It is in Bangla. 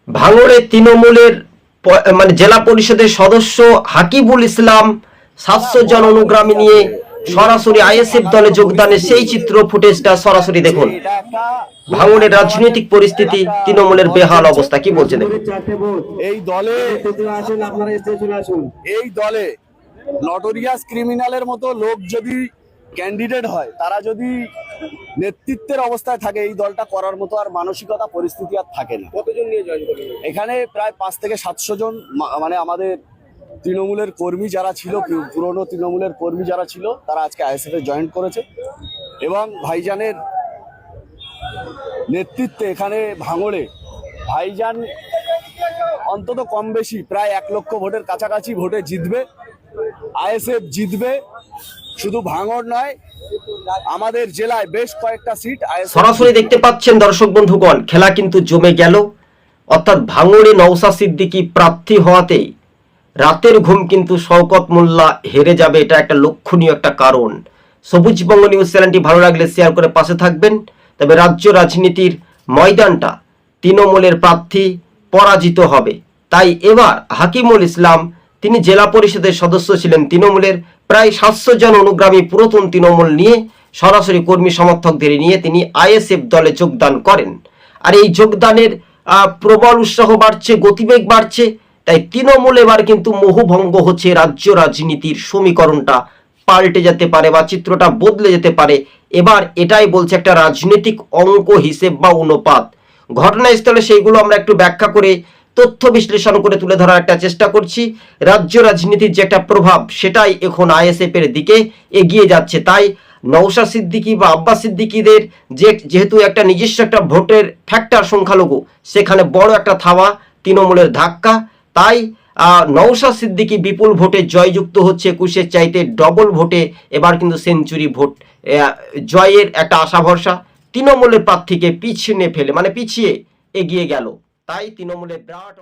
ভাঙড়ে তৃণমূলের মানে জেলা পরিষদের সদস্য হাকিবুল ইসলাম 700 জন অনুগামী নিয়ে সরাসরি আইএসএফ দলে যোগদানের সেই চিত্র ফুটেজটা সরাসরি দেখুন। ভাঙড়ের রাজনৈতিক পরিস্থিতি, তৃণমূলের বেহাল অবস্থা, কি বলছে দেখুন। এই দলে নটোরিয়াস ক্রিমিনালের মতো লোক যদি ক্যান্ডিডেট হয়, তারা যদি নেতৃত্বের অবস্থায় থাকে, এই দলটা করার মতো আর মানসিকতা পরিস্থিতি আর থাকে না। কতজন নিয়ে জয়েন করবেন? এখানে প্রায় 5 থেকে 700 জন, মানে আমাদের তৃণমূলের কর্মী যারা ছিল, পুরনো তৃণমূলের কর্মী যারা ছিল, তারা আজকে আইএসএফ এ জয়েন করেছে এবং ভাইজানের নেতৃত্বে এখানে ভাঙড়ে ভাইজান অন্তত কম বেশি প্রায় 1 লক্ষ ভোটের কাছাকাছি ভোটে জিতবে। আইএসএফ জিতবে। শুধু ভাঙড় নয়, আমাদের জেলায় বেশ কয়েকটা সিট সরাসরি দেখতে পাচ্ছেন দর্শক বন্ধুগণ, খেলা কিন্তু জমে গেল। অর্থাৎ ভাঙড়ে নওশাদ সিদ্দিকী প্রার্থী হওয়াতেই রাতের ঘুম কিন্তু শওকত মোল্লা হেরে যাবে, এটা একটা লক্ষণীয় একটা কারণ। সবুজবঙ্গ নিউজ চ্যানেলটি ভালো লাগলে শেয়ার করে পাশে থাকবেন। তবে রাজ্য রাজনীতির ময়দানটা তৃণমূলের প্রার্থী পরাজিত হবে। তাই এবার হাকিমুল ইসলাম, তিনি জেলা পরিষদের সদস্য ছিলেন তৃণমূলের, প্রায় 700 জন অনুগামী পুরাতন তৃণমূল নিয়ে সরাসরি কর্মী সমর্থকদের নিয়ে তিনি আইএসএফ দলে যোগদান করেন। আর এই যোগদানের প্রবল উৎসাহ বাড়ছে, গতিবেগ বাড়ছে। তাই তৃণমূল এবার কিন্তু মোহভঙ্গ হচ্ছে, রাজ্য রাজনীতির সমীকরণটা পাল্টে যেতে পারে বা চিত্রটা বদলে যেতে পারে। এবার এটাই বলছে একটা রাজনৈতিক অঙ্ক, হিসেব বা অনুপাত। ঘটনাস্থলে সেইগুলো আমরা একটু ব্যাখ্যা করে তথ্য বিশ্লেষণ করে তুলে ধরার একটা চেষ্টা করছি। রাজ্য রাজনীতির যে একটা প্রভাব, সেটাই এখন আইএসএফ এর দিকে এগিয়ে যাচ্ছে। তাই নওশাদ সিদ্দিকী বা আব্বাস সিদ্দিকীদের যেহেতু একটা নিজস্ব একটা ভোটের ফ্যাক্টর সংখ্যালঘু, সেখানে বড় একটা থাবা তৃণমূলের ধাক্কা। তাই নওশাদ সিদ্দিকী বিপুল ভোটে জয়যুক্ত হচ্ছে, 21-এর চাইতে ডবল ভোটে এবার কিন্তু সেঞ্চুরি ভোট জয়ের একটা আশা ভরসা। তৃণমূলের প্রার্থীকে পিছিয়ে ফেলে, মানে পিছিয়ে এগিয়ে গেল। তাই তৃণমূলের বিরাট